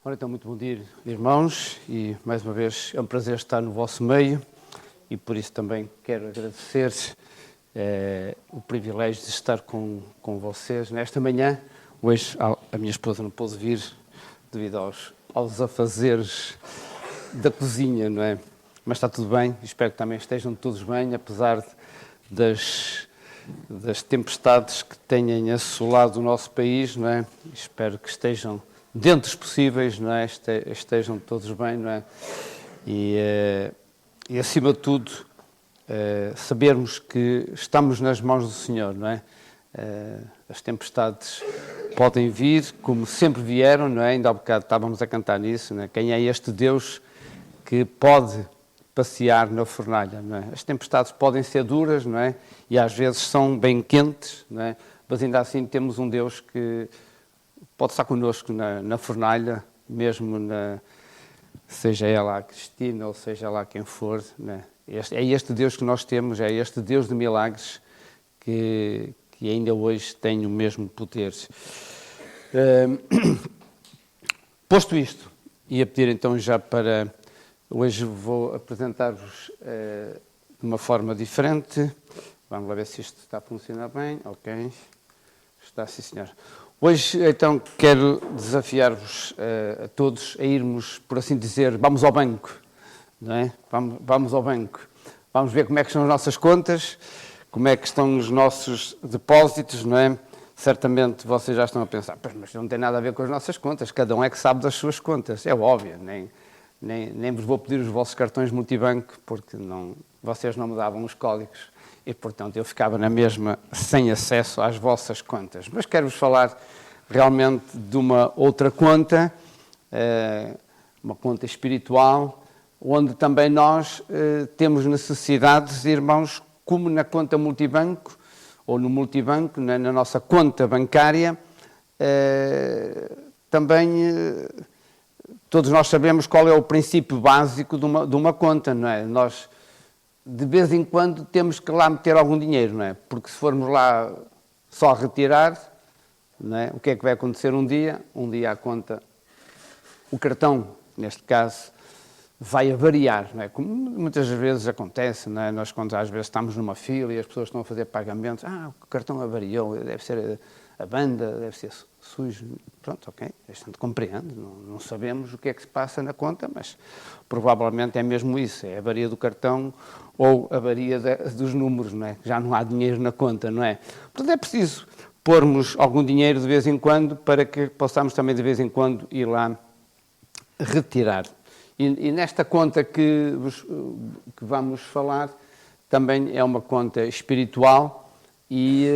Ora, então, muito bom dia, irmãos, e mais uma vez é um prazer estar no vosso meio e por isso também quero agradecer o privilégio de estar com vocês nesta manhã. Hoje a minha esposa não pôde vir devido aos afazeres da cozinha, não é? Mas está tudo bem, espero que também estejam todos bem, apesar das tempestades que têm assolado o nosso país, não é? Espero que estejam dentro dos possíveis, não é? Estejam todos bem, não é? E acima de tudo, sabermos que estamos nas mãos do Senhor, não é? As tempestades podem vir, como sempre vieram, não é? Ainda há bocado estávamos a cantar nisso, não é? Quem é este Deus que pode passear na fornalha, não é? As tempestades podem ser duras, não é? E às vezes são bem quentes, não é? Mas ainda assim temos um Deus que pode estar connosco na fornalha, mesmo seja ela a Cristina ou seja lá quem for, não é? É este Deus que nós temos, é este Deus de milagres que ainda hoje tem o mesmo poder. Posto isto, ia pedir então já para... Hoje vou apresentar-vos de uma forma diferente. Vamos lá ver se isto está a funcionar bem. Ok. Está, sim, senhor. Hoje, então, quero desafiar-vos a todos a irmos, por assim dizer, vamos ao banco, não é? Vamos ao banco. Vamos ver como é que estão as nossas contas, como é que estão os nossos depósitos, não é? Certamente vocês já estão a pensar, mas não tem nada a ver com as nossas contas, cada um é que sabe das suas contas. É óbvio, nem vos vou pedir os vossos cartões multibanco, porque vocês não me davam os códigos. E, portanto, eu ficava na mesma sem acesso às vossas contas. Mas quero-vos falar realmente de uma outra conta, uma conta espiritual, onde também nós temos necessidades, irmãos, como na conta multibanco, ou no multibanco, na nossa conta bancária, também todos nós sabemos qual é o princípio básico de uma conta, não é? Nós, de vez em quando, temos que lá meter algum dinheiro, não é? Porque se formos lá só retirar, não é? O que é que vai acontecer um dia? Um dia a conta, o cartão, neste caso, vai avariar, não é? Como muitas vezes acontece, não é? Nós, quando às vezes estamos numa fila e as pessoas estão a fazer pagamentos, o cartão avariou, deve ser a banda, deve ser sujo. Pronto, ok, a gente compreende, não sabemos o que é que se passa na conta, mas provavelmente é mesmo isso, é a avaria do cartão ou a avaria dos números, não é? Já não há dinheiro na conta, não é? Portanto, é preciso pormos algum dinheiro de vez em quando para que possamos também de vez em quando ir lá retirar. E nesta conta que vamos falar, também é uma conta espiritual e,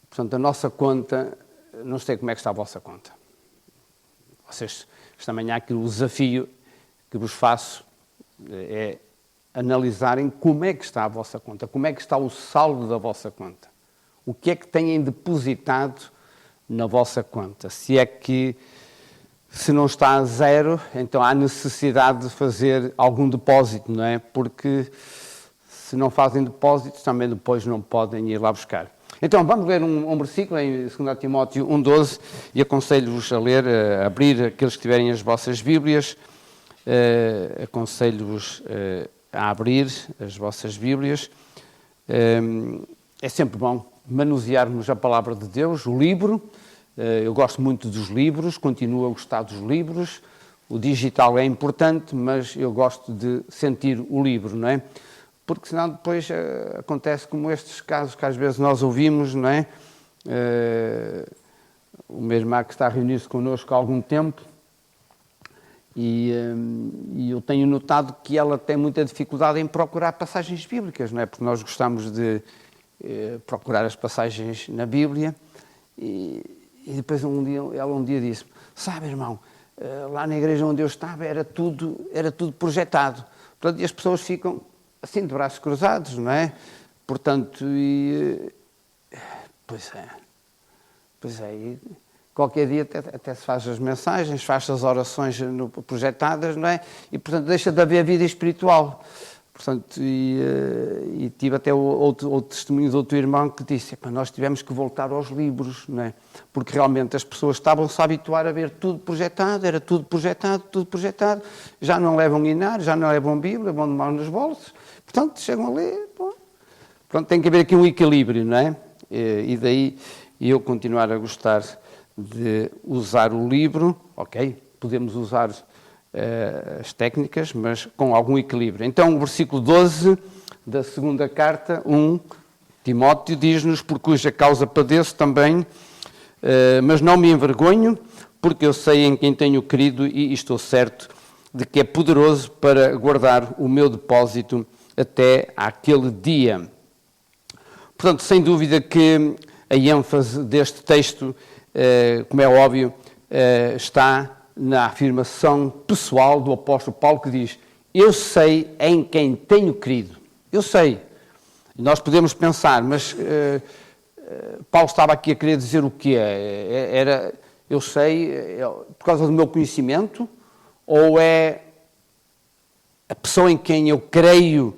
portanto, a nossa conta, não sei como é que está a vossa conta. Vocês, esta manhã, aqui o desafio que vos faço é analisarem como é que está a vossa conta, como é que está o saldo da vossa conta. O que é que têm depositado na vossa conta? Se não está a zero, então há necessidade de fazer algum depósito, não é? Porque se não fazem depósitos, também depois não podem ir lá buscar. Então, vamos ler um versículo em 2 Timóteo 1,12 e aconselho-vos a ler, a abrir, aqueles que tiverem as vossas Bíblias, aconselho-vos a abrir as vossas Bíblias. É sempre bom manusearmos a palavra de Deus, o livro. Eu gosto muito dos livros, continuo a gostar dos livros. O digital é importante, mas eu gosto de sentir o livro, não é? Porque senão depois acontece como estes casos que às vezes nós ouvimos, não é? O mesmo há que está a reunir-se connosco há algum tempo e eu tenho notado que ela tem muita dificuldade em procurar passagens bíblicas, não é? Porque nós gostamos de procurar as passagens na Bíblia e depois ela um dia disse-me, sabe, irmão, lá na igreja onde eu estava era tudo projetado. Portanto, e as pessoas ficam assim de braços cruzados, não é? Portanto, pois é, e qualquer dia até se faz as mensagens, faz as orações projetadas, não é? E, portanto, deixa de haver vida espiritual. Portanto, e tive até outro testemunho de outro irmão que disse: nós tivemos que voltar aos livros, não é? Porque realmente as pessoas estavam-se a habituar a ver tudo projetado, era tudo projetado, já não levam inário, já não levam Bíblia, vão de mão nos bolsos, portanto, chegam a ler, pronto, tem que haver aqui um equilíbrio, não é? E daí eu continuar a gostar de usar o livro, ok, podemos usar as técnicas, mas com algum equilíbrio. Então, o versículo 12 da segunda carta, 1 Timóteo, diz-nos: por cuja causa padeço também, mas não me envergonho, porque eu sei em quem tenho crido e estou certo de que é poderoso para guardar o meu depósito até àquele dia. Portanto, sem dúvida que a ênfase deste texto, como é óbvio, está na afirmação pessoal do apóstolo Paulo, que diz: eu sei em quem tenho crido. Eu sei. Nós podemos pensar, mas Paulo estava aqui a querer dizer o quê? Era, eu sei, por causa do meu conhecimento, ou é a pessoa em quem eu creio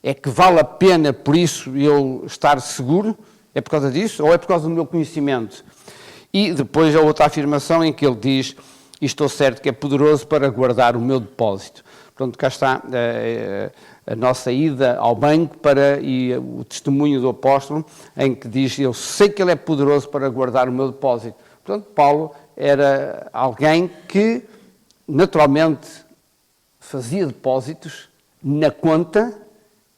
é que vale a pena, por isso, eu estar seguro? É por causa disso? Ou é por causa do meu conhecimento? E depois a outra afirmação em que ele diz: e estou certo que é poderoso para guardar o meu depósito. Portanto, cá está a nossa ida ao banco e o testemunho do apóstolo, em que diz: eu sei que ele é poderoso para guardar o meu depósito. Portanto, Paulo era alguém que, naturalmente, fazia depósitos na conta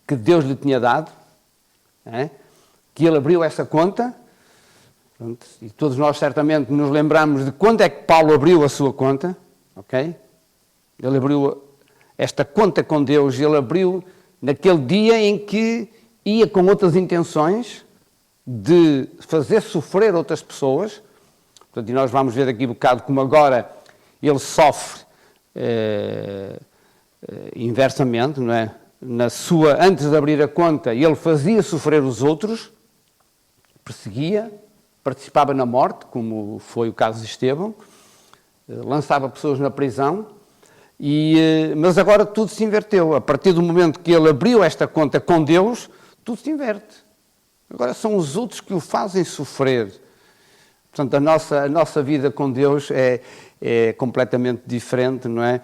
que Deus lhe tinha dado, que ele abriu essa conta. E todos nós certamente nos lembramos de quando é que Paulo abriu a sua conta, ok? Ele abriu esta conta com Deus, ele abriu naquele dia em que ia com outras intenções de fazer sofrer outras pessoas. Portanto, e nós vamos ver daqui a bocado como agora ele sofre inversamente, não é? Antes de abrir a conta, ele fazia sofrer os outros, perseguia, participava na morte, como foi o caso de Estevão, lançava pessoas na prisão, mas agora tudo se inverteu. A partir do momento que ele abriu esta conta com Deus, tudo se inverte. Agora são os outros que o fazem sofrer. Portanto, a nossa vida com Deus é completamente diferente, não é?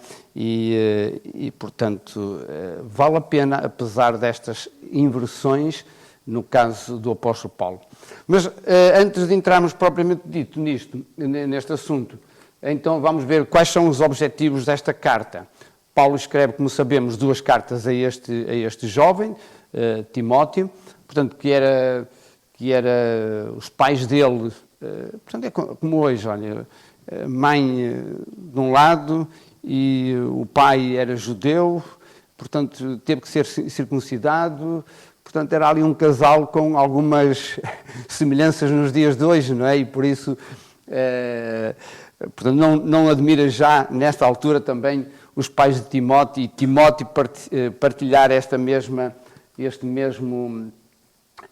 Portanto, vale a pena, apesar destas inversões, no caso do apóstolo Paulo. Mas antes de entrarmos propriamente dito neste assunto, então vamos ver quais são os objetivos desta carta. Paulo escreve, como sabemos, 2 cartas a este jovem, Timóteo, portanto, que era os pais dele, portanto, é como hoje, olha, mãe de um lado e o pai era judeu, portanto, teve que ser circuncidado. Portanto, era ali um casal com algumas semelhanças nos dias de hoje, não é? E por isso, portanto, não admira já, nesta altura, também os pais de Timóteo, e Timóteo partilhar este mesmo,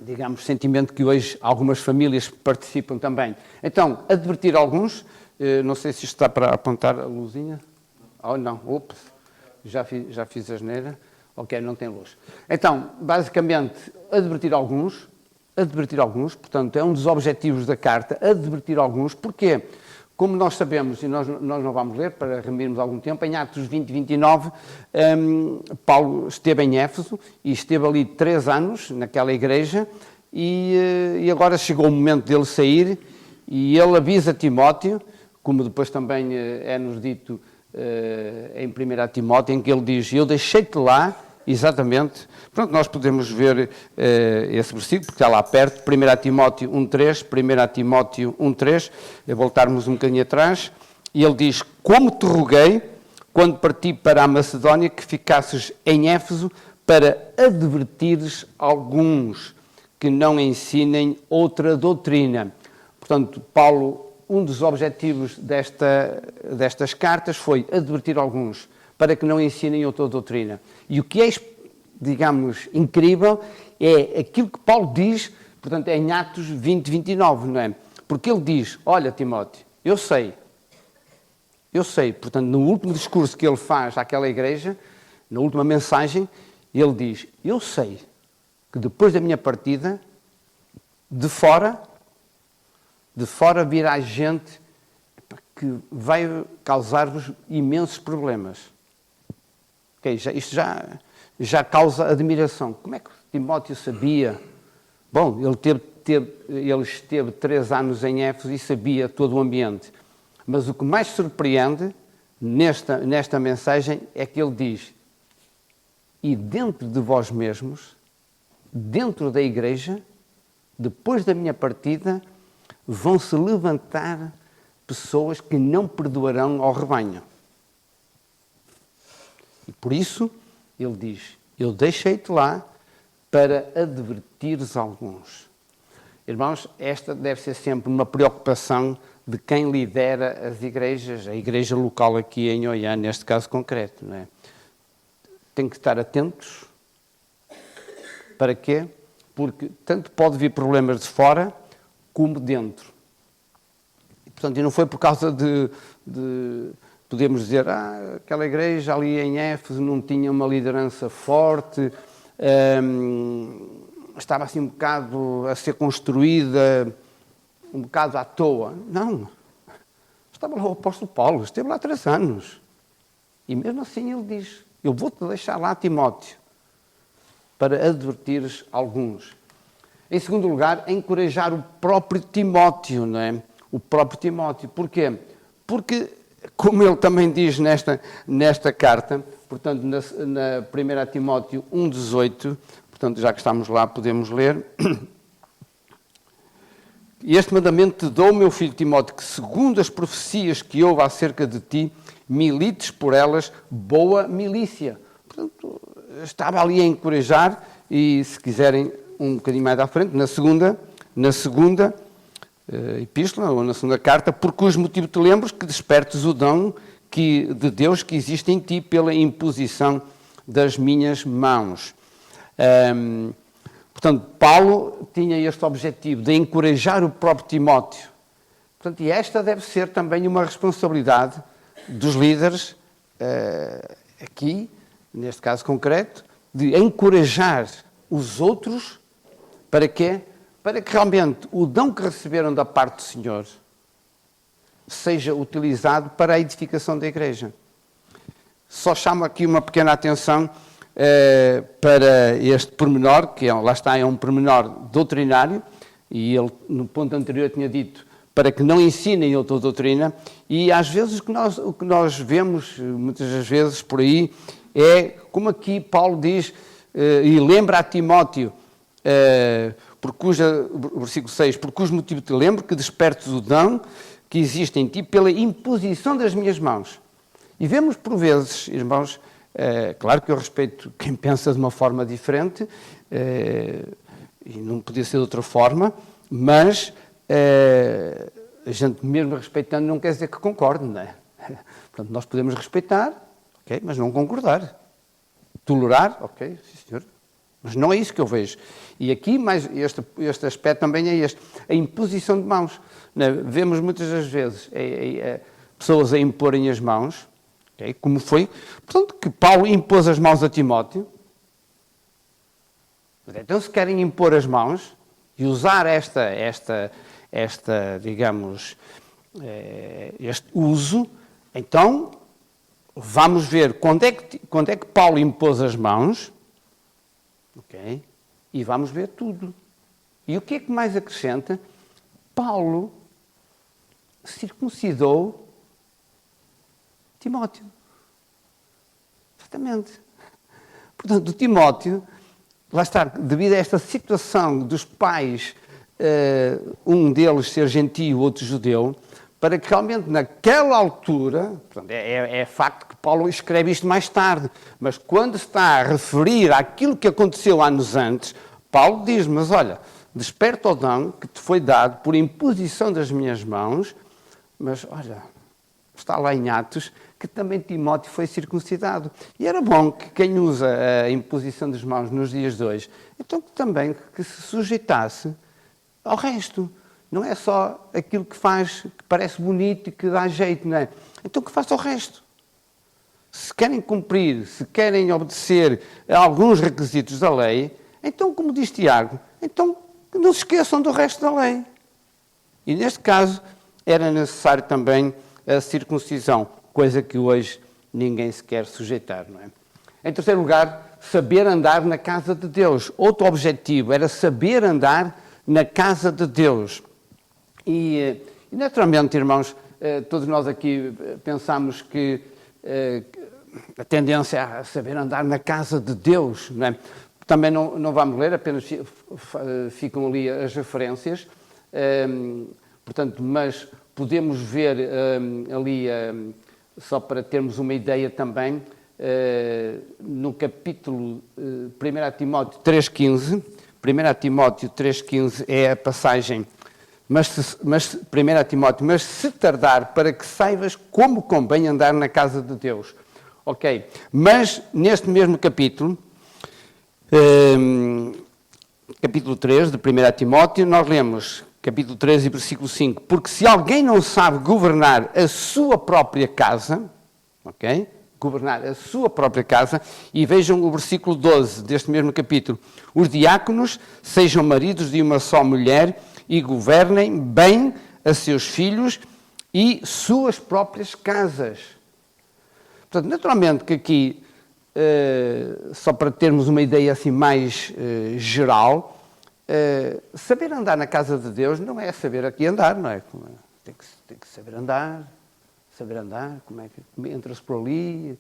digamos, sentimento que hoje algumas famílias participam também. Então, advertir alguns, não sei se isto está para apontar a luzinha. Oh, não, ops, já fiz a asneira. Ok, não tem luz. Então, basicamente, advertir alguns, portanto, é um dos objetivos da carta, advertir alguns. Porquê? Como nós sabemos, e nós não vamos ler para remirmos algum tempo, em Atos 20 e 29, Paulo esteve em Éfeso e esteve ali 3 anos naquela igreja e agora chegou o momento dele sair e ele avisa Timóteo, como depois também é-nos dito em 1 Timóteo, em que ele diz: eu deixei-te lá. Exatamente. Pronto, nós podemos ver esse versículo, porque está lá perto, 1 Timóteo 1,3, 1 Timóteo 1,3, voltarmos um bocadinho atrás, e ele diz: como te roguei, quando parti para a Macedónia, que ficasses em Éfeso, para advertires alguns que não ensinem outra doutrina. Portanto, Paulo, um dos objetivos destas cartas foi advertir alguns, para que não ensinem outra doutrina. E o que é, digamos, incrível é aquilo que Paulo diz, portanto, é em Atos 20, 29, não é? Porque ele diz: olha, Timóteo, eu sei, portanto, no último discurso que ele faz àquela igreja, na última mensagem, ele diz, eu sei que depois da minha partida, de fora virá gente que vai causar-vos imensos problemas. Okay, isto já causa admiração. Como é que Timóteo sabia? Bom, ele esteve 3 anos em Éfeso e sabia todo o ambiente. Mas o que mais surpreende nesta mensagem é que ele diz, e dentro de vós mesmos, dentro da igreja, depois da minha partida, vão se levantar pessoas que não perdoarão ao rebanho. E por isso, ele diz, eu deixei-te lá para advertires alguns. Irmãos, esta deve ser sempre uma preocupação de quem lidera as igrejas, a igreja local aqui em Oiã, neste caso concreto, não é? Tem que estar atentos. Para quê? Porque tanto pode vir problemas de fora como dentro. E, portanto, e não foi por causa de podemos dizer, aquela igreja ali em Éfeso não tinha uma liderança forte, estava assim um bocado a ser construída, um bocado à toa. Não. Estava lá o apóstolo Paulo, esteve lá 3 anos. E mesmo assim ele diz, eu vou-te deixar lá, Timóteo, para advertires alguns. Em segundo lugar, encorajar o próprio Timóteo, não é? O próprio Timóteo. Porquê? Porque, como ele também diz nesta carta, portanto, na 1 Timóteo 1,18, portanto, já que estamos lá, podemos ler. Este mandamento te dou, meu filho Timóteo, que segundo as profecias que houve acerca de ti, milites por elas boa milícia. Portanto, estava ali a encorajar, e se quiserem um bocadinho mais à frente, na segunda epístola, ou na segunda carta, por cujo motivo te lembres que despertes o dom de Deus que existe em ti pela imposição das minhas mãos. Portanto, Paulo tinha este objetivo de encorajar o próprio Timóteo. Portanto, e esta deve ser também uma responsabilidade dos líderes aqui, neste caso concreto, de encorajar os outros para quê? Para que realmente o dom que receberam da parte do Senhor seja utilizado para a edificação da igreja. Só chamo aqui uma pequena atenção para este pormenor, que lá está, é um pormenor doutrinário, e ele no ponto anterior tinha dito para que não ensinem outra doutrina, e às vezes o que nós vemos, muitas das vezes por aí, é como aqui Paulo diz, e lembra a Timóteo, versículo 6, por cujo motivo te lembro que despertes o dom que existe em ti pela imposição das minhas mãos. E vemos por vezes, irmãos, claro que eu respeito quem pensa de uma forma diferente, e não podia ser de outra forma, mas a gente mesmo respeitando não quer dizer que concorde, não é? Portanto, nós podemos respeitar, ok, mas não concordar. Tolerar, ok, sim senhor, mas não é isso que eu vejo. E aqui, mais este aspecto também é este, a imposição de mãos. Né? Vemos muitas das vezes pessoas a imporem as mãos, okay? Como foi, portanto, que Paulo impôs as mãos a Timóteo. Então, se querem impor as mãos e usar digamos, este uso, então vamos ver quando é que Paulo impôs as mãos, ok? E vamos ver tudo. E o que é que mais acrescenta? Paulo circuncidou Timóteo. Exatamente. Portanto, o Timóteo, lá está, devido a esta situação dos pais, um deles ser gentio, outro judeu, para que realmente naquela altura, portanto, é facto que Paulo escreve isto mais tarde, mas quando está a referir àquilo que aconteceu anos antes, Paulo diz, mas olha, desperta o dom que te foi dado por imposição das minhas mãos, mas olha, está lá em Atos, que também Timóteo foi circuncidado. E era bom que quem usa a imposição das mãos nos dias de hoje, então também que se sujeitasse ao resto. Não é só aquilo que faz, que parece bonito e que dá jeito, não é? Então que faça o resto. se querem cumprir, se querem obedecer a alguns requisitos da lei, então, como diz Tiago, então não se esqueçam do resto da lei. E neste caso era necessário também a circuncisão, coisa que hoje ninguém se quer sujeitar, não é? Em terceiro lugar, saber andar na casa de Deus. Outro objetivo era saber andar na casa de Deus. E naturalmente, irmãos, todos nós aqui pensamos que a tendência é a saber andar na casa de Deus, não é? Também não vamos ler, apenas ficam ali as referências, portanto, mas podemos ver ali, só para termos uma ideia também, no capítulo 1 Timóteo 3,15, 1 Timóteo 3,15 é a passagem, mas 1 Timóteo, mas se tardar para que saibas como convém andar na casa de Deus. Ok, mas neste mesmo capítulo, capítulo 3 de 1 Timóteo, nós lemos, capítulo 3 e versículo 5, porque se alguém não sabe governar a sua própria casa, ok? Governar a sua própria casa, e vejam o versículo 12 deste mesmo capítulo, os diáconos sejam maridos de uma só mulher e governem bem a seus filhos e suas próprias casas. Portanto, naturalmente que aqui, só para termos uma ideia assim mais geral, saber andar na casa de Deus não é saber aqui andar, não é? Tem que saber andar, como é que entra-se por ali,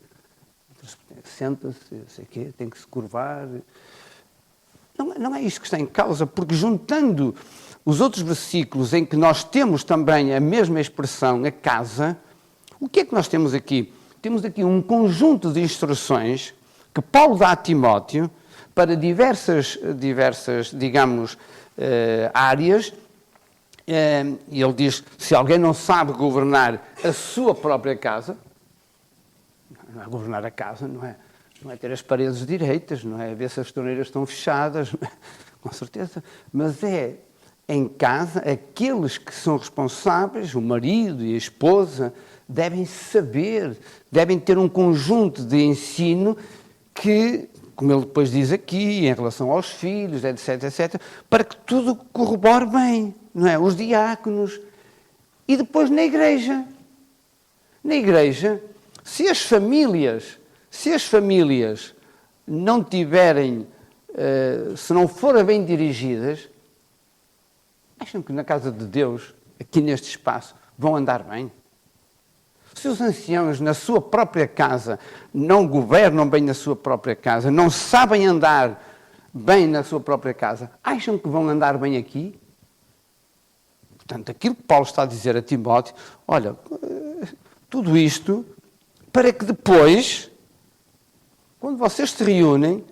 senta-se, sei o quê, tem que se curvar. Não é isto que está em causa, porque juntando os outros versículos em que nós temos também a mesma expressão, a casa, o que é que nós temos aqui? Temos aqui um conjunto de instruções que Paulo dá a Timóteo para diversas digamos, áreas. E ele diz, se alguém não sabe governar a sua própria casa, não é governar a casa, não é ter as paredes direitas, não é ver se as torneiras estão fechadas, com certeza, mas é em casa, aqueles que são responsáveis, o marido e a esposa, devem saber, devem ter um conjunto de ensino que, como ele depois diz aqui, em relação aos filhos, etc, etc, para que tudo corrobore bem, não é? Os diáconos. E depois na igreja. Na igreja, se as famílias não tiverem, se não forem bem dirigidas, acham que na casa de Deus, aqui neste espaço, vão andar bem? Se os anciãos na sua própria casa não governam bem na sua própria casa, não sabem andar bem na sua própria casa, acham que vão andar bem aqui? Portanto, aquilo que Paulo está a dizer a Timóteo, olha, tudo isto para que depois, quando vocês se reúnem,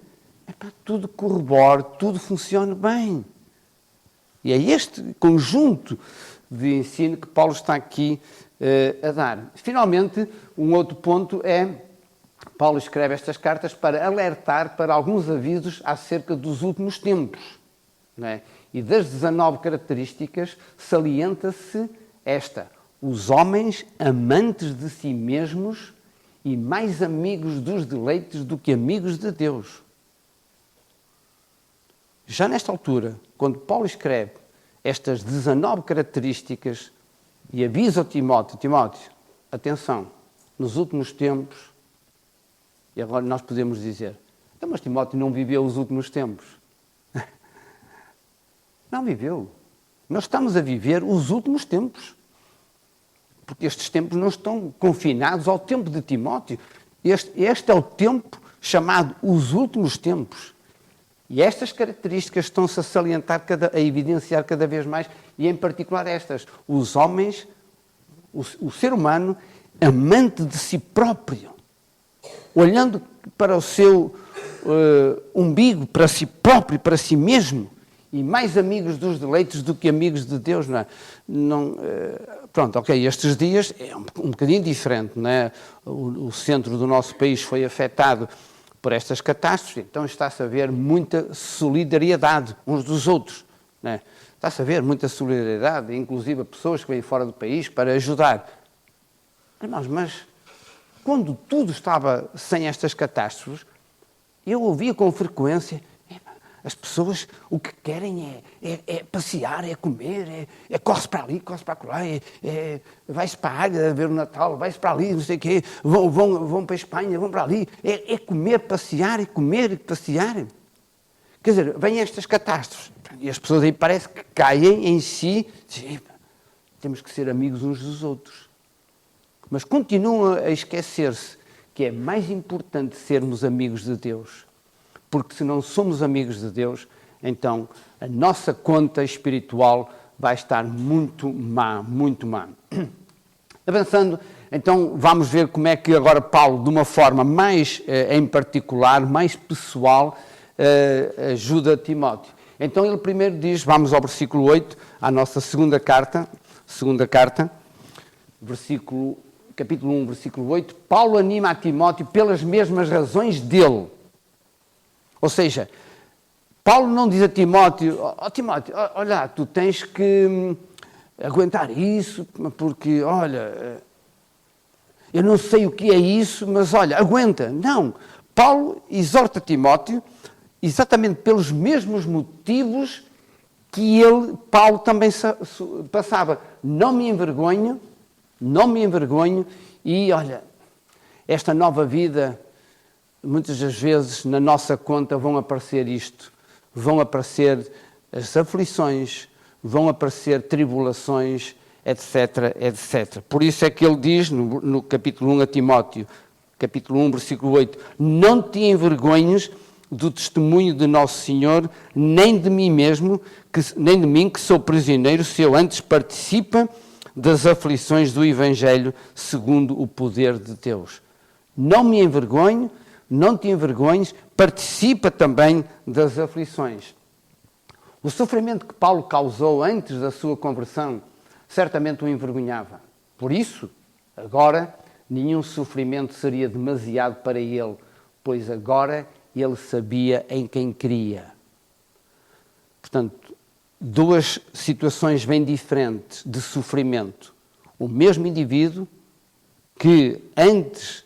tudo corrobore, tudo funcione bem. E é este conjunto de ensino que Paulo está aqui a dar. Finalmente, um outro ponto é, Paulo escreve estas cartas para alertar para alguns avisos acerca dos últimos tempos. Não é? E das 19 características, salienta-se esta: os homens amantes de si mesmos e mais amigos dos deleites do que amigos de Deus. Já nesta altura, quando Paulo escreve estas 19 características e avisa ao Timóteo, atenção, nos últimos tempos, e agora nós podemos dizer, mas Timóteo não viveu os últimos tempos. Não viveu. Nós estamos a viver os últimos tempos. Porque estes tempos não estão confinados ao tempo de Timóteo. Este é o tempo chamado os últimos tempos. E estas características estão-se a salientar, a evidenciar cada vez mais, e em particular estas. Os homens, o ser humano, amante de si próprio, olhando para o seu umbigo, para si próprio, para si mesmo, e mais amigos dos deleites do que amigos de Deus, não é? Pronto, ok, estes dias é um bocadinho diferente, não é? O centro do nosso país foi afetado por estas catástrofes, então está-se a ver muita solidariedade uns dos outros, não é? Está-se a ver muita solidariedade, inclusive a pessoas que vêm fora do país para ajudar. Irmãos, mas quando tudo estava sem estas catástrofes, eu ouvia com frequência, as pessoas o que querem é passear, é comer, corre-se para ali, corre-se para lá, vai-se para a área a ver o Natal, vai-se para ali, não sei o quê, vão para a Espanha, vão para ali, é comer, passear, é comer e passear. Quer dizer, vêm estas catástrofes e as pessoas aí parece que caem em si, dizem, temos que ser amigos uns dos outros. Mas continuam a esquecer-se que é mais importante sermos amigos de Deus. Porque se não somos amigos de Deus, então a nossa conta espiritual vai estar muito má, muito má. Avançando, então vamos ver como é que agora Paulo, de uma forma mais em particular, mais pessoal, ajuda Timóteo. Então ele primeiro diz, vamos ao versículo 8, à nossa segunda carta, capítulo 1, versículo 8, Paulo anima a Timóteo pelas mesmas razões dele. Ou seja, Paulo não diz a Timóteo, Timóteo, olha, tu tens que aguentar isso, porque, olha, eu não sei o que é isso, mas olha, aguenta. Não, Paulo exorta Timóteo exatamente pelos mesmos motivos que Paulo também passava. Não me envergonho, e olha, esta nova vida, muitas das vezes na nossa conta vão aparecer as aflições, vão aparecer tribulações, etc, etc. Por isso é que ele diz no capítulo 1 a Timóteo, capítulo 1, versículo 8, não te envergonhes do testemunho de Nosso Senhor, nem de mim mesmo, nem de mim que sou prisioneiro seu, antes participa das aflições do Evangelho segundo o poder de Deus. Não me envergonho, não te envergonhes, participa também das aflições. O sofrimento que Paulo causou antes da sua conversão certamente o envergonhava. Por isso, agora, nenhum sofrimento seria demasiado para ele, pois agora ele sabia em quem cria. Portanto, duas situações bem diferentes de sofrimento. O mesmo indivíduo que antes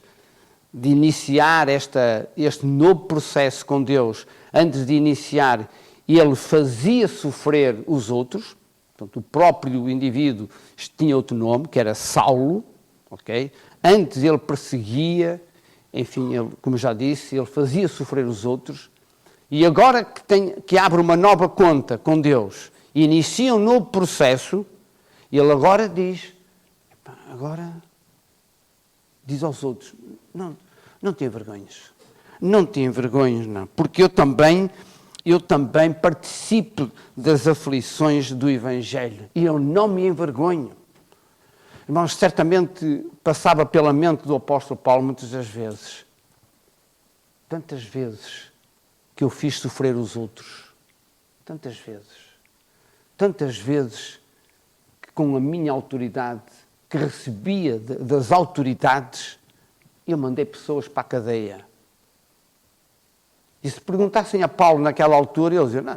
de iniciar este novo processo com Deus, antes de iniciar, ele fazia sofrer os outros. Portanto, o próprio indivíduo tinha outro nome, que era Saulo, ok? Antes ele perseguia, enfim, como já disse, ele fazia sofrer os outros. E agora que abre uma nova conta com Deus e inicia um novo processo, ele agora diz aos outros, não te envergonhes. Não te envergonhes, não. Porque eu também participo das aflições do Evangelho. E eu não me envergonho. Irmãos, certamente passava pela mente do apóstolo Paulo muitas das vezes. Tantas vezes que eu fiz sofrer os outros. Tantas vezes que com a minha autoridade, que recebia das autoridades, eu mandei pessoas para a cadeia. E se perguntassem a Paulo naquela altura, ele dizia, não,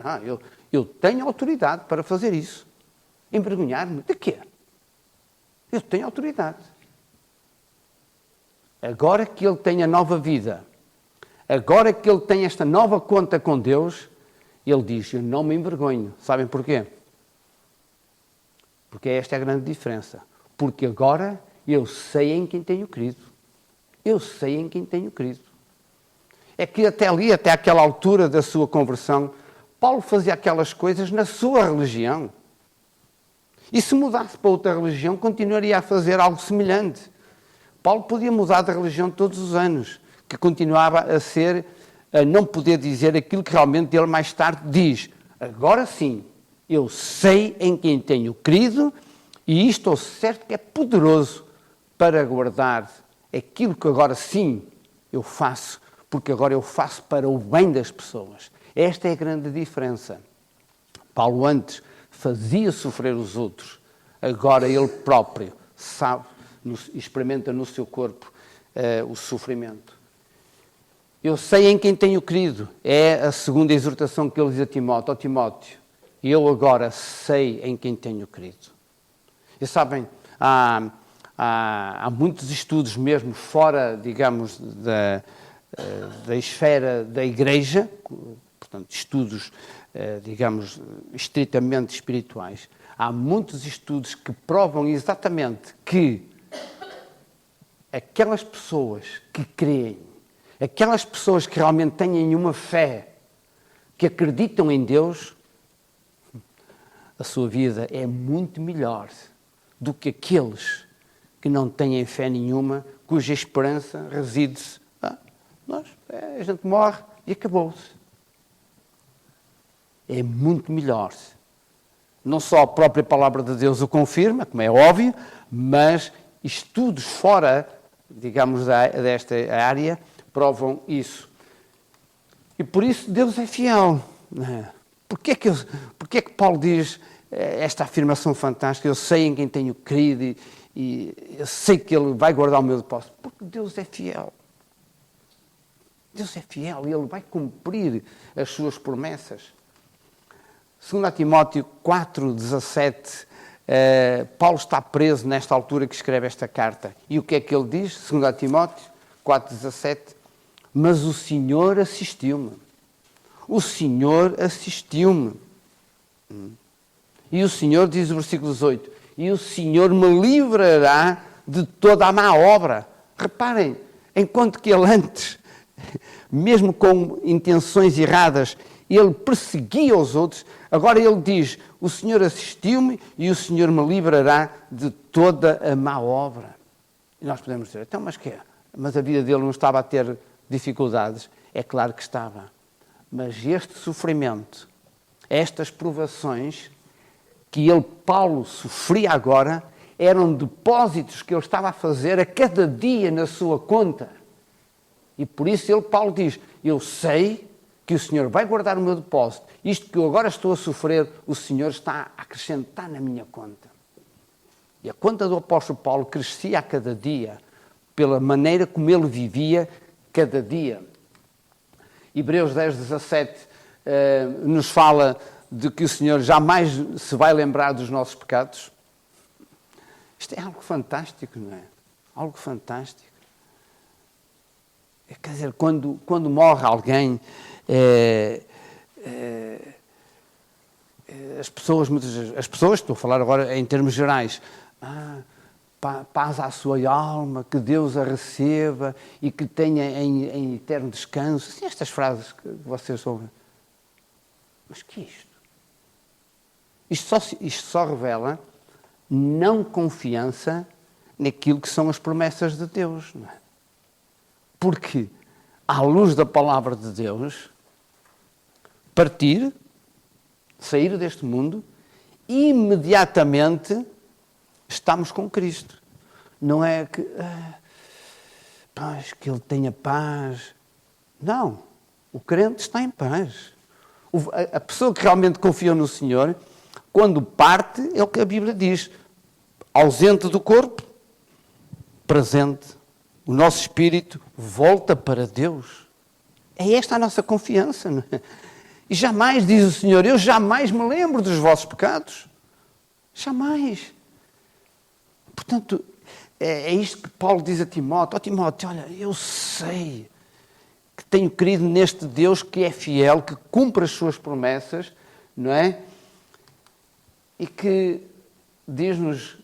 eu tenho autoridade para fazer isso. Envergonhar-me? De quê? Eu tenho autoridade. Agora que ele tem a nova vida, agora que ele tem esta nova conta com Deus, ele diz, eu não me envergonho. Sabem porquê? Porque esta é a grande diferença. Porque agora eu sei em quem tenho crido. Eu sei em quem tenho crido. É que até aquela altura da sua conversão, Paulo fazia aquelas coisas na sua religião. E se mudasse para outra religião, continuaria a fazer algo semelhante. Paulo podia mudar de religião todos os anos, que continuava a não poder dizer aquilo que realmente ele mais tarde diz. Agora sim, eu sei em quem tenho crido e estou certo que é poderoso para guardar aquilo que agora sim eu faço, porque agora eu faço para o bem das pessoas. Esta é a grande diferença. Paulo antes fazia sofrer os outros, agora ele próprio sabe, experimenta no seu corpo o sofrimento. Eu sei em quem tenho crido, é a segunda exortação que ele diz a Timóteo. Ó Timóteo, eu agora sei em quem tenho crido. E sabem, há há muitos estudos mesmo fora, digamos, da esfera da Igreja, portanto, estudos, digamos, estritamente espirituais. Há muitos estudos que provam exatamente que aquelas pessoas que creem, aquelas pessoas que realmente têm uma fé, que acreditam em Deus, a sua vida é muito melhor do que aqueles que não têm fé nenhuma, cuja esperança reside-se. A gente morre e acabou-se. É muito melhor. Não só a própria palavra de Deus o confirma, como é óbvio, mas estudos fora, digamos, desta área, provam isso. E por isso Deus é fiel. Porquê que Paulo diz esta afirmação fantástica? Eu sei em quem tenho crido e eu sei que Ele vai guardar o meu depósito. Porque Deus é fiel. Deus é fiel e Ele vai cumprir as suas promessas. 2 Timóteo 4,17, Paulo está preso nesta altura que escreve esta carta. E o que é que ele diz? 2 Timóteo 4,17, mas o Senhor assistiu-me. O Senhor assistiu-me. E o Senhor, diz o versículo 18, e o Senhor me livrará de toda a má obra. Reparem, enquanto que ele antes, mesmo com intenções erradas, ele perseguia os outros, agora ele diz, o Senhor assistiu-me e o Senhor me livrará de toda a má obra. E nós podemos dizer, então, mas quê? Mas a vida dele não estava a ter dificuldades? É claro que estava. Mas este sofrimento, estas provações que Paulo, sofria agora, eram depósitos que ele estava a fazer a cada dia na sua conta. E por isso Paulo diz, eu sei que o Senhor vai guardar o meu depósito. Isto que eu agora estou a sofrer, o Senhor está a acrescentar na minha conta. E a conta do apóstolo Paulo crescia a cada dia, pela maneira como ele vivia cada dia. Hebreus 10:17 nos fala de que o Senhor jamais se vai lembrar dos nossos pecados. Isto é algo fantástico, não é? Algo fantástico. Quer dizer, quando morre alguém, as pessoas, estou a falar agora em termos gerais, paz à sua alma, que Deus a receba e que tenha em eterno descanso. Assim, estas frases que vocês ouvem. Mas que é isto? Isto só revela não confiança naquilo que são as promessas de Deus. Não é? Porque, à luz da palavra de Deus, sair deste mundo, imediatamente estamos com Cristo. Não é que Ele tenha paz. Não. O crente está em paz. A pessoa que realmente confia no Senhor, quando parte, é o que a Bíblia diz. Ausente do corpo, presente. O nosso espírito volta para Deus. É esta a nossa confiança. Não é? E jamais, diz o Senhor, eu jamais me lembro dos vossos pecados. Jamais. Portanto, é isto que Paulo diz a Timóteo. Timóteo, olha, eu sei que tenho crido neste Deus que é fiel, que cumpre as suas promessas, não é? E que diz-nos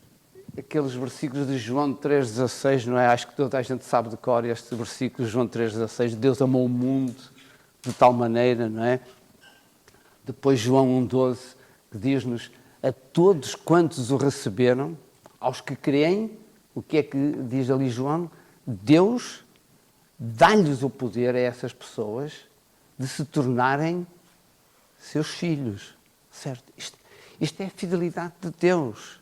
aqueles versículos de João 3,16, não é? Acho que toda a gente sabe de cor este versículo de João 3,16. Deus amou o mundo de tal maneira, não é? Depois João 1,12, que diz-nos, a todos quantos o receberam, aos que creem, o que é que diz ali João? Deus dá-lhes o poder a essas pessoas de se tornarem seus filhos. Certo? Isto é a fidelidade de Deus.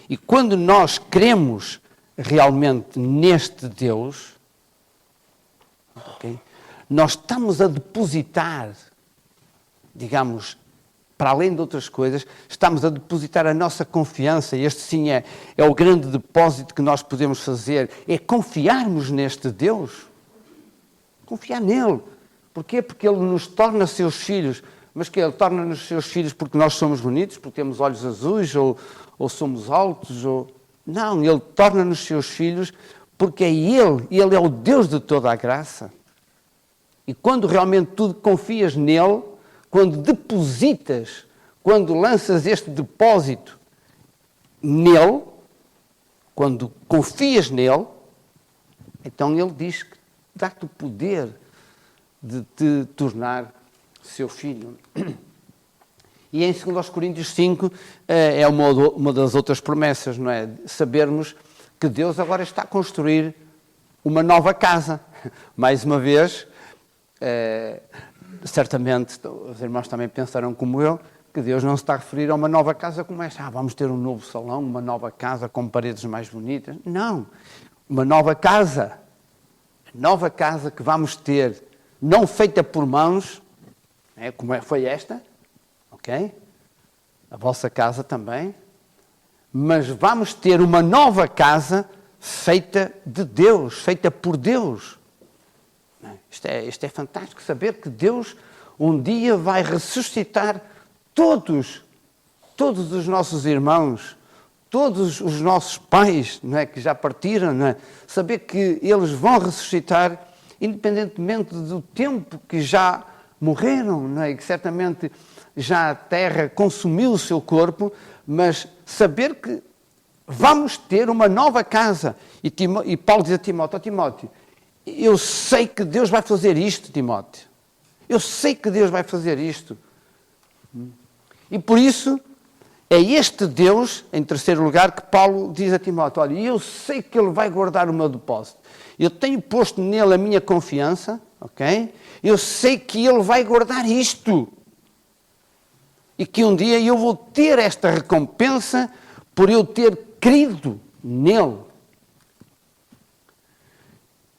E quando nós cremos realmente neste Deus, okay, nós estamos a depositar, digamos, para além de outras coisas, estamos a depositar a nossa confiança. Este sim é o grande depósito que nós podemos fazer, é confiarmos neste Deus. Confiar nele. Porquê? Porque ele nos torna seus filhos. Mas que ele torna-nos seus filhos porque nós somos bonitos, porque temos olhos azuis, ou somos altos, ou... Não, Ele torna-nos seus filhos porque é Ele é o Deus de toda a graça. E quando realmente tu confias nele, quando depositas, quando lanças este depósito nele, quando confias nele, então ele diz que dá-te o poder de te tornar seu filho. E em 2 Coríntios 5 é uma das outras promessas, não é? Sabermos que Deus agora está a construir uma nova casa. Mais uma vez, certamente os irmãos também pensaram como eu, que Deus não se está a referir a uma nova casa como esta. Vamos ter um novo salão, uma nova casa com paredes mais bonitas. Não, uma nova casa que vamos ter, não feita por mãos, como foi esta, ok? A vossa casa também, mas vamos ter uma nova casa feita de Deus, feita por Deus. Isto é fantástico, saber que Deus um dia vai ressuscitar todos os nossos irmãos, todos os nossos pais, não é, que já partiram, não é? Saber que eles vão ressuscitar independentemente do tempo que já morreram, não é? E que certamente já a terra consumiu o seu corpo, mas saber que vamos ter uma nova casa. E Paulo diz a Timóteo: Timóteo, eu sei que Deus vai fazer isto, Timóteo. Eu sei que Deus vai fazer isto. E por isso, é este Deus, em terceiro lugar, que Paulo diz a Timóteo: olha, eu sei que Ele vai guardar o meu depósito. Eu tenho posto nele a minha confiança, ok? Eu sei que Ele vai guardar isto. E que um dia eu vou ter esta recompensa por eu ter crido nele.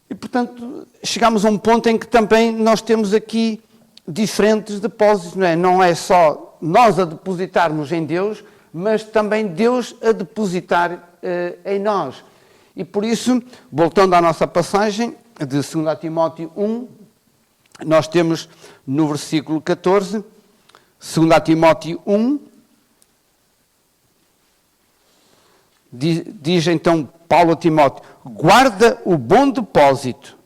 E, portanto, chegamos a um ponto em que também nós temos aqui diferentes depósitos, não é? Não é só nós a depositarmos em Deus, mas também Deus a depositar em nós. E por isso, voltando à nossa passagem de 2 Timóteo 1, nós temos no versículo 14, 2 Timóteo 1, diz então Paulo a Timóteo: guarda o bom depósito.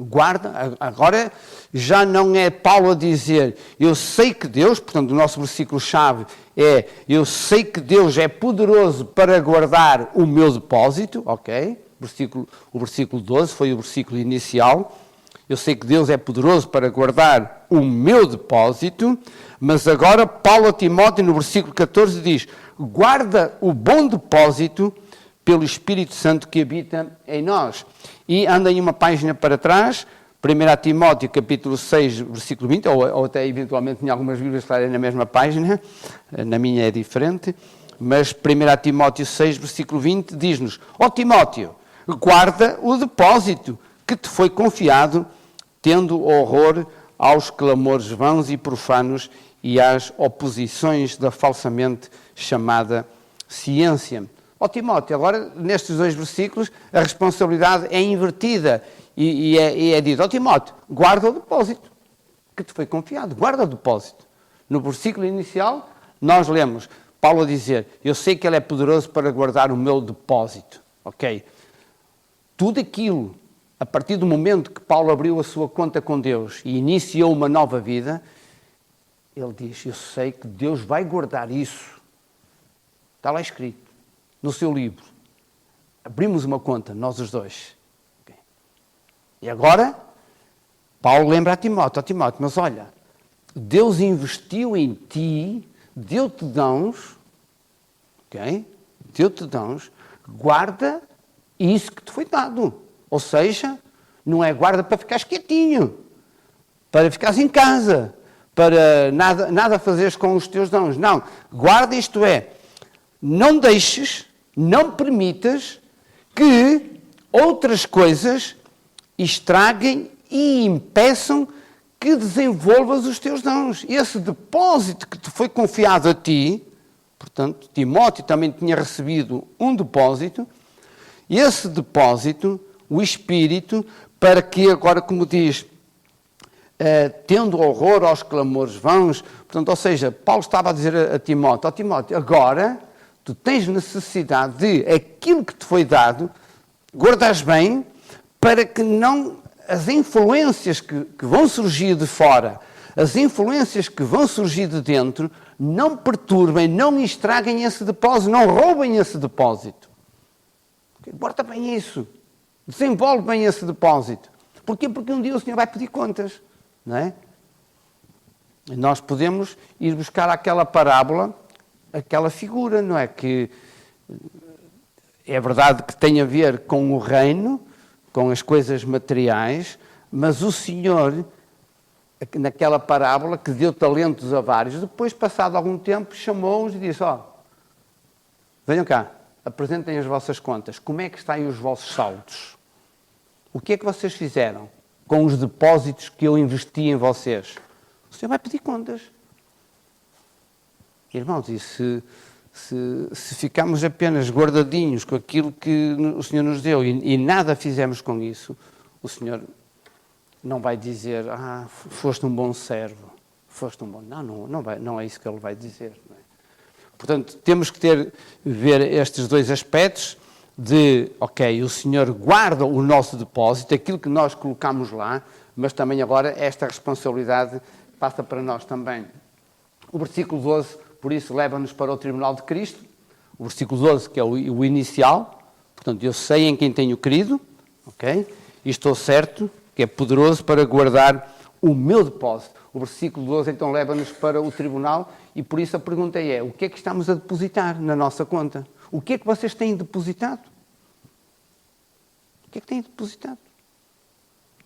Guarda, agora já não é Paulo a dizer eu sei que Deus, portanto o nosso versículo-chave é eu sei que Deus é poderoso para guardar o meu depósito, ok? O versículo 12 foi o versículo inicial. Eu sei que Deus é poderoso para guardar o meu depósito, mas agora Paulo a Timóteo no versículo 14 diz: guarda o bom depósito pelo Espírito Santo que habita em nós. E andem uma página para trás, 1 Timóteo capítulo 6, versículo 20, ou até eventualmente em algumas Bíblias estarem na mesma página, na minha é diferente, mas 1 Timóteo 6, versículo 20, diz-nos: ó Timóteo, guarda o depósito que te foi confiado, tendo horror aos clamores vãos e profanos e às oposições da falsamente chamada ciência. Ó Timóteo, agora nestes dois versículos a responsabilidade é invertida e é dito: ó Timóteo, guarda o depósito que te foi confiado, guarda o depósito. No versículo inicial nós lemos Paulo a dizer: eu sei que Ele é poderoso para guardar o meu depósito, ok? Tudo aquilo, a partir do momento que Paulo abriu a sua conta com Deus e iniciou uma nova vida, ele diz: eu sei que Deus vai guardar isso. Está lá escrito no seu livro. Abrimos uma conta, nós os dois. Okay. E agora, Paulo lembra a Timóteo: ó Timóteo, mas olha, Deus investiu em ti, deu-te dons, ok? Deu-te dons, guarda isso que te foi dado. Ou seja, não é guarda para ficares quietinho, para ficares em casa, para nada fazeres com os teus dons. Não, guarda, isto é, não deixes, não permitas que outras coisas estraguem e impeçam que desenvolvas os teus dons. Esse depósito que te foi confiado a ti, portanto, Timóteo também tinha recebido um depósito, e esse depósito, o Espírito, para que agora, como diz, tendo horror aos clamores vãos, portanto, ou seja, Paulo estava a dizer a Timóteo: ó Timóteo, agora Tu tens necessidade de aquilo que te foi dado, guardares bem, para que não as influências que vão surgir de fora, as influências que vão surgir de dentro, não perturbem, não estraguem esse depósito, não roubem esse depósito. Guarda bem isso. Desenvolve bem esse depósito. Porquê? Porque um dia o Senhor vai pedir contas, não é? E nós podemos ir buscar aquela parábola, aquela figura, não é? Que é verdade que tem a ver com o reino, com as coisas materiais, mas o Senhor, naquela parábola, que deu talentos a vários, depois, passado algum tempo, chamou-os e disse, venham cá, apresentem as vossas contas, como é que estão aí os vossos saldos? O que é que vocês fizeram com os depósitos que eu investi em vocês? O Senhor vai pedir contas. Irmãos, e se ficarmos apenas guardadinhos com aquilo que o Senhor nos deu e nada fizemos com isso, o Senhor não vai dizer, foste um bom servo, foste um bom... Não é isso que Ele vai dizer. Não é? Portanto, temos que ver estes dois aspectos de, o Senhor guarda o nosso depósito, aquilo que nós colocamos lá, mas também agora esta responsabilidade passa para nós também. O versículo 12, por isso, leva-nos para o tribunal de Cristo. O versículo 12, que é o inicial. Portanto, eu sei em quem tenho crido, e estou certo que é poderoso para guardar o meu depósito. O versículo 12, então, leva-nos para o tribunal e, por isso, a pergunta é, o que é que estamos a depositar na nossa conta? O que é que vocês têm depositado? O que é que têm depositado?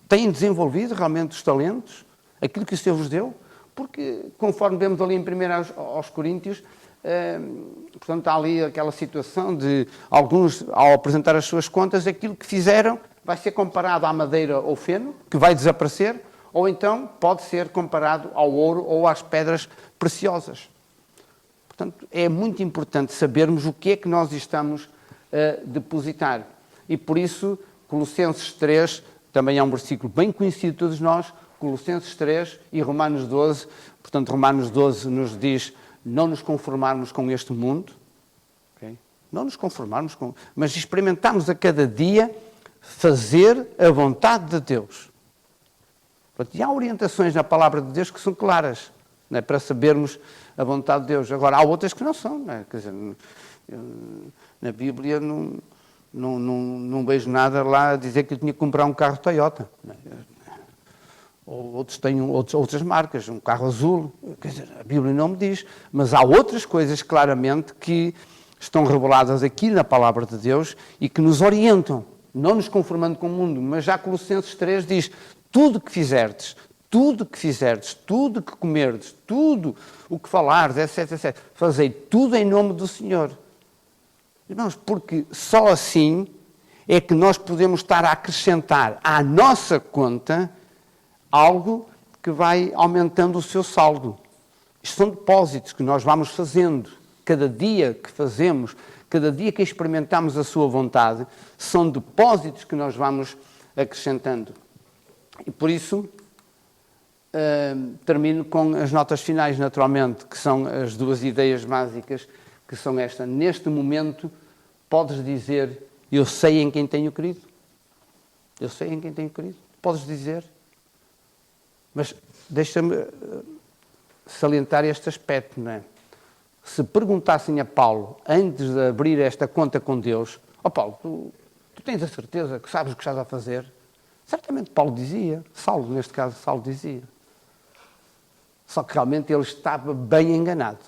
Têm desenvolvido realmente os talentos? Aquilo que o Senhor vos deu? Porque, conforme vemos ali em 1 aos Coríntios, portanto, há ali aquela situação de alguns, ao apresentar as suas contas, aquilo que fizeram vai ser comparado à madeira ou feno, que vai desaparecer, ou então pode ser comparado ao ouro ou às pedras preciosas. Portanto, é muito importante sabermos o que é que nós estamos a depositar. E por isso, Colossenses 3, também é um versículo bem conhecido de todos nós, Colossenses 3 e Romanos 12. Portanto, Romanos 12 nos diz não nos conformarmos com este mundo, não nos conformarmos com, mas experimentarmos a cada dia fazer a vontade de Deus. E há orientações na palavra de Deus que são claras, não é? Para sabermos a vontade de Deus. Agora, há outras que não são. Não é? Quer dizer, na Bíblia não vejo nada lá a dizer que eu tinha que comprar um carro Toyota. Não é? Ou outros têm outras marcas, um carro azul. Quer dizer, a Bíblia não me diz. Mas há outras coisas, claramente, que estão reveladas aqui na palavra de Deus e que nos orientam, não nos conformando com o mundo. Mas já Colossenses 3 diz, tudo que fizerdes, tudo que comerdes, tudo o que falardes, etc. Fazei tudo em nome do Senhor. Irmãos, porque só assim é que nós podemos estar a acrescentar à nossa conta algo que vai aumentando o seu saldo. Isto são depósitos que nós vamos fazendo. Cada dia que fazemos, cada dia que experimentamos a sua vontade, são depósitos que nós vamos acrescentando. E por isso, termino com as notas finais, naturalmente, que são as duas ideias básicas, que são esta. Neste momento, podes dizer, eu sei em quem tenho crido. Eu sei em quem tenho crido. Podes dizer. Mas deixa-me salientar este aspecto, não é? Se perguntassem a Paulo, antes de abrir esta conta com Deus, Paulo, tu tens a certeza que sabes o que estás a fazer? Certamente Paulo dizia, Saulo, neste caso, Saulo dizia. Só que realmente ele estava bem enganado.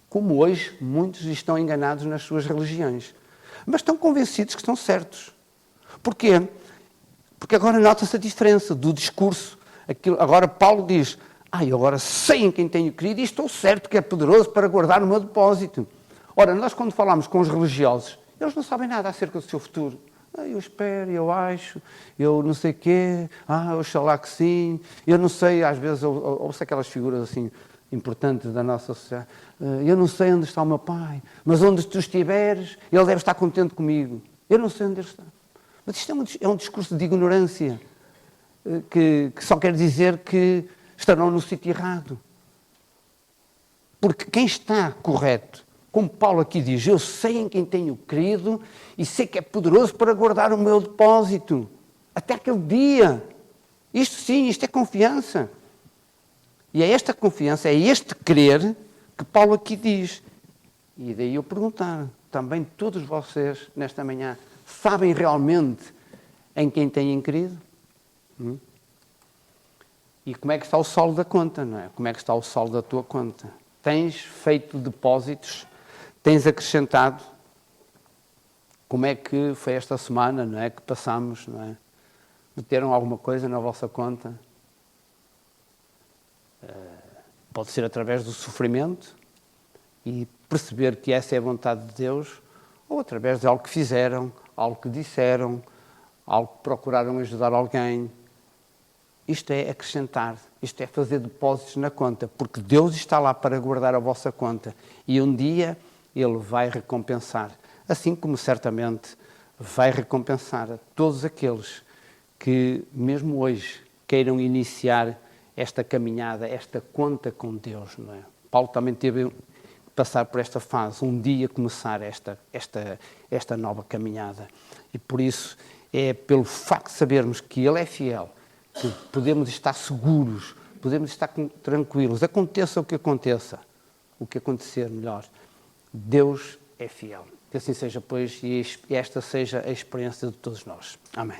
Como hoje muitos estão enganados nas suas religiões. Mas estão convencidos que estão certos. Porquê? Porque agora nota-se a diferença do discurso. Agora Paulo diz, eu agora sei em quem tenho crido e estou certo que é poderoso para guardar o meu depósito. Ora, nós quando falamos com os religiosos, eles não sabem nada acerca do seu futuro. Eu espero, eu acho, eu não sei o quê, oxalá que sim, eu não sei, às vezes ouço aquelas figuras assim importantes da nossa sociedade, eu não sei onde está o meu pai, mas onde tu estiveres, ele deve estar contente comigo. Eu não sei onde ele está. Mas isto é um discurso de ignorância, que só quer dizer que estarão no sítio errado. Porque quem está correto como Paulo aqui diz, eu sei em quem tenho crido e sei que é poderoso para guardar o meu depósito até aquele dia. Isto sim, isto é confiança. E é esta confiança, é este crer que Paulo aqui diz. E daí eu perguntar, também todos vocês, nesta manhã, sabem realmente em quem têm crido? E como é que está o saldo da conta, não é? Como é que está o saldo da tua conta? Tens feito depósitos? Tens acrescentado? Como é que foi esta semana, não é? Que passamos, não é? Meteram alguma coisa na vossa conta? Pode ser através do sofrimento e perceber que essa é a vontade de Deus, ou através de algo que fizeram, algo que disseram, algo que procuraram ajudar alguém. Isto é acrescentar, isto é fazer depósitos na conta, porque Deus está lá para guardar a vossa conta e um dia Ele vai recompensar, assim como certamente vai recompensar a todos aqueles que, mesmo hoje, queiram iniciar esta caminhada, esta conta com Deus, não é? Paulo também teve que passar por esta fase, um dia começar esta nova caminhada. E por isso, é pelo facto de sabermos que Ele é fiel, que podemos estar seguros, podemos estar tranquilos, aconteça o que acontecer melhor, Deus é fiel. Que assim seja, pois, e esta seja a experiência de todos nós. Amém.